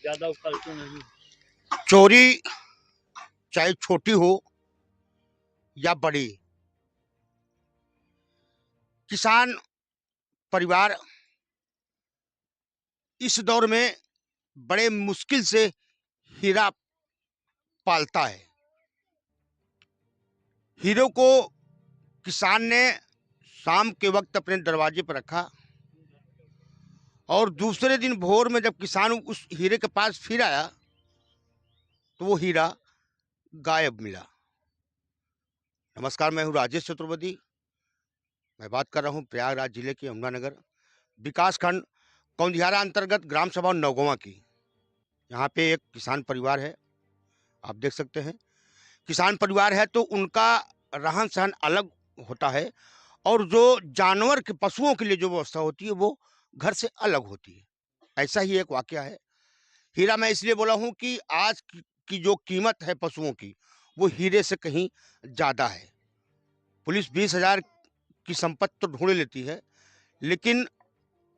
ज्यादा उछल तो नहीं। चोरी चाहे छोटी हो या बड़ी, किसान परिवार इस दौर में बड़े मुश्किल से हीरा पालता है। हीरो को किसान ने शाम के वक्त अपने दरवाजे पर रखा और दूसरे दिन भोर में जब किसान उस हीरे के पास फिर आया तो वो हीरा गायब मिला। नमस्कार, मैं हूँ राजेश चतुर्वेदी। मैं बात कर रहा हूँ प्रयागराज जिले के यमुनानगर विकास खंड कौंधियारा अंतर्गत ग्राम सभा नौगवा की। यहाँ पे एक किसान परिवार है, आप देख सकते हैं। किसान परिवार है तो उनका रहन सहन अलग होता है और जो जानवर के पशुओं के लिए जो व्यवस्था होती है वो घर से अलग होती है। ऐसा ही एक वाकया है। हीरा मैं इसलिए बोला हूँ कि आज की जो कीमत है पशुओं की वो हीरे से कहीं ज़्यादा है। पुलिस 20,000 की संपत्ति तो ढूंढ लेती है, लेकिन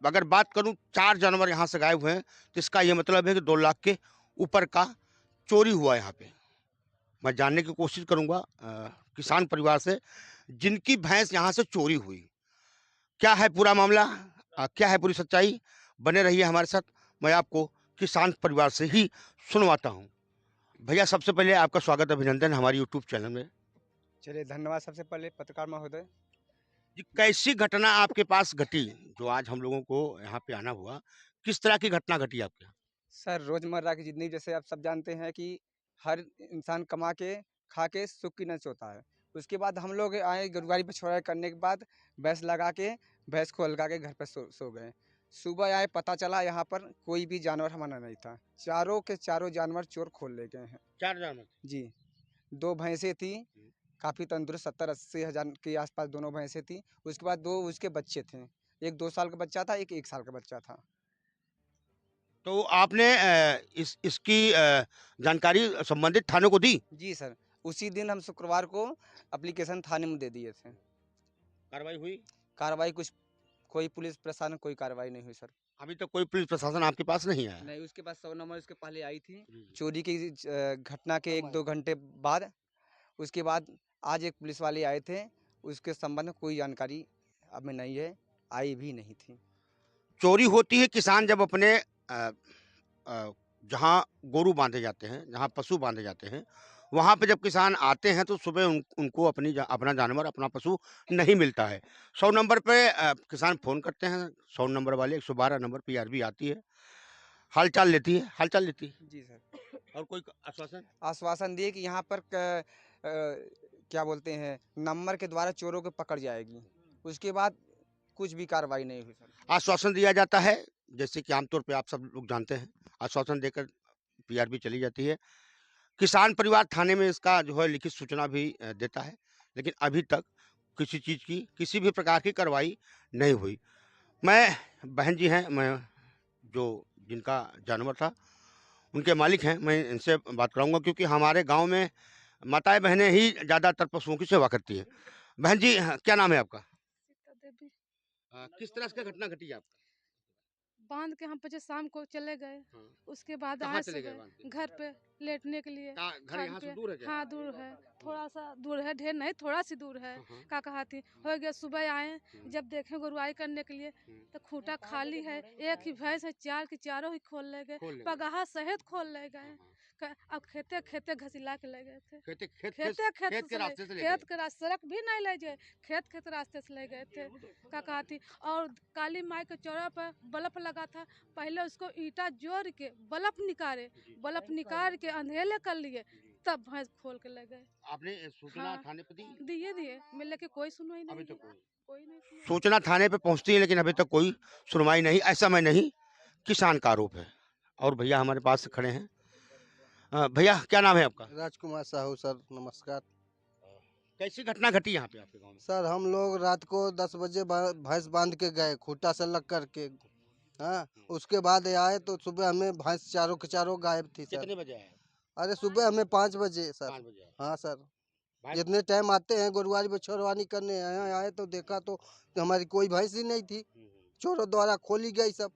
अगर बात करूं 4 जानवर यहाँ से गायब हुए हैं तो इसका ये मतलब है कि 2 लाख के ऊपर का चोरी हुआ यहाँ पे। मैं जानने की कोशिश करूंगा किसान परिवार से जिनकी भैंस यहाँ से चोरी हुई। क्या है पूरा मामला, क्या है पूरी सच्चाई, बने रहिए हमारे साथ। मैं आपको किसान परिवार से ही सुनवाता हूँ। भैया सबसे पहले आपका स्वागत, अभिनंदन हमारे यूट्यूब चैनल में। चलिए धन्यवाद। सबसे पहले पत्रकार महोदय, जी, कैसी घटना आपके पास घटी जो आज हम लोगों को यहाँ पे आना हुआ? किस तरह की घटना घटी आपके यहाँ? सर रोज़मर्रा की ज़िंदगी जैसे आप सब जानते हैं कि हर इंसान कमा के खा के सुख की न सोता है। उसके बाद हम लोग आए गुरुवारी बछवाड़ा करने के बाद भैंस लगा के भैंस को लगा के घर पर सो गए। सुबह आए पता चला यहाँ पर कोई भी जानवर हमारा नहीं था। चारों के चारों जानवर चोर खोल ले गए हैं। 4 जानवर? जी, 2 भैंसें थी, काफ़ी तंदुरुस्त 70-80 हज़ार के आसपास दोनों भैंसें थी। उसके बाद 2 उसके बच्चे थे। एक 2 साल का बच्चा था, एक 1 साल का बच्चा था। तो आपने इसकी जानकारी संबंधित थाने को दी? जी सर, उसी दिन हम शुक्रवार को एप्लीकेशन थाने में दे दिए थे। कार्रवाई हुई? कार्रवाई कुछ कोई पुलिस प्रशासन कोई कार्रवाई नहीं हुई सर। अभी तक कोई पुलिस प्रशासन आपके पास नहीं आया? नहीं, उसके बाद 100 नंबर उसके पहले आई थी। जी। चोरी की घटना के 1-2 घंटे बाद, उसके बाद आज एक पुलिस वाले आए थे। उसके संबंध में कोई जानकारी हमें नहीं है, आई भी नहीं थी। चोरी होती है किसान जब अपने जहाँ गोरू बांधे जाते हैं, जहाँ पशु बांधे जाते हैं, वहाँ पे जब किसान आते हैं तो सुबह उनको अपना जानवर, अपना पशु नहीं मिलता है। 100 नंबर पे किसान फ़ोन करते हैं, 100 नंबर वाले 112 नंबर पीआरबी आती है, हालचाल लेती है, हालचाल लेती है। जी सर। और कोई आश्वासन? आश्वासन दिए कि यहाँ पर क्या बोलते हैं, नंबर के द्वारा चोरों को पकड़ जाएगी। उसके बाद कुछ भी कार्रवाई नहीं हुई सर। आश्वासन दिया जाता है, जैसे कि आमतौर पे आप सब लोग जानते हैं, आश्वासन देकर पीआरबी चली जाती है। किसान परिवार थाने में इसका जो है लिखित सूचना भी देता है, लेकिन अभी तक किसी चीज़ की, किसी भी प्रकार की कार्रवाई नहीं हुई। मैं बहन जी हैं, मैं जो जिनका जानवर था, उनके मालिक हैं, मैं इनसे बात कराऊँगा क्योंकि हमारे गाँव में माताएँ-बहनें ही ज़्यादातर पशुओं की सेवा करती हैं। बहन जी, क्या नाम है आपका? सीता देवी। किस तरह से घटना घटी है आपका? बांध के हम बच्चे शाम को चले गए। हाँ। उसके बाद कहाँ आए चले गए बांध के? सुबह घर पे लेटने के लिए। घर खान यहाँ से पे दूर है क्या? हाँ दूर है, थोड़ा सा दूर है, ढेर नहीं, थोड़ा सी दूर है। हाँ, हाँ। का कहा थी हो गया सुबह आए, जब देखें गुरुवाई करने के लिए तो खूंटा खाली है। एक ही भैंस है, चार की चारों ही खोल ले गए, खोल ले गए। पगाहा सहित खोल ले गए। हाँ, अब खेते खेते घसीला के ले गए थे। खेत खेत खेते खेत खेत के रास्ते से ले खेत गए। के रास्ते, सड़क भी नहीं ले गए, खेत खेत रास्ते से ले गए थे। का कहा थी। और काली माई के चौरा पर बल्ब लगा था, पहले उसको ईटा जोड़ के बल्ब निकाल के अंधेले कर लिए, तब भैंस खोल के ले गए। आपने सूचना हाँ, थाने पे दी? दिए मिलने की कोई सुनवाई अभी नहीं तक है। कोई नहीं सुना। सूचना थाने पे पहुंचती है लेकिन अभी तक कोई सुनवाई नहीं। ऐसा मैं नहीं, किसान का आरोप है। और भैया हमारे पास खड़े हैं। भैया क्या नाम है आपका? राजकुमार साहू सर, नमस्कार। कैसी घटना घटी यहाँ पे आपके गाँव में? सर हम लोग रात को 10 बजे भैंस बांध के गए खूंटा से लग करके। हाँ, उसके बाद आए तो सुबह हमें भैंस चारों के चारों गायब थी सर। कितने बजे आए? अरे सुबह हमें 5 बजे सर। 5 बजे आए। हाँ सर, भैंस जितने टाइम आते हैं गुरुवारी बछड़वानी करने आए आए तो देखा तो हमारी कोई भैंस ही नहीं थी, चोरों द्वारा खोली गई सब।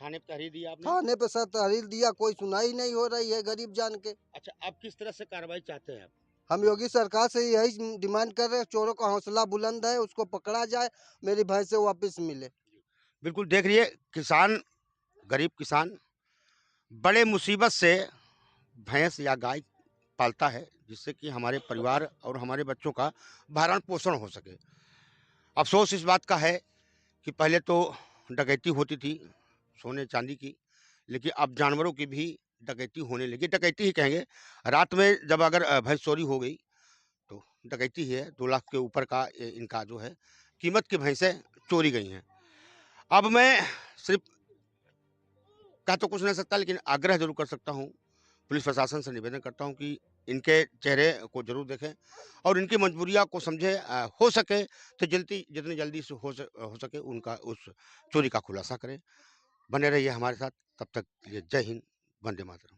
थाने पे तहरीर दी आपने? थाने पे सर तहरीर दिया, कोई सुनाई नहीं हो रही है गरीब जान के। अच्छा, अब किस तरह से कार्रवाई चाहते हैं आप? हम योगी सरकार से यही डिमांड कर रहे हैं, चोरों का हौसला बुलंद है, उसको पकड़ा जाए, मेरी भैंसे वापस मिले। बिल्कुल देख रही है किसान, गरीब किसान बड़े मुसीबत से भैंस या गाय पालता है, जिससे कि हमारे परिवार और हमारे बच्चों का भरण पोषण हो सके। अफसोस इस बात का है कि पहले तो डकैती होती थी सोने चांदी की, लेकिन अब जानवरों की भी डकैती होने लगी। डकैती ही कहेंगे, रात में जब अगर भैंस चोरी हो गई तो डकैती ही है। 2 लाख के ऊपर का इनका जो है कीमत की भैंसें चोरी गई हैं। अब मैं सिर्फ कह तो कुछ नहीं सकता, लेकिन आग्रह जरूर कर सकता हूँ, पुलिस प्रशासन से निवेदन करता हूँ कि इनके चेहरे को जरूर देखें और इनकी मजबूरियाँ को समझे। हो सके तो जितनी जल्दी से हो सके उनका उस चोरी का खुलासा करें। बने रहिए हमारे साथ, तब तक के लिए जय हिंद, वंदे मातरम।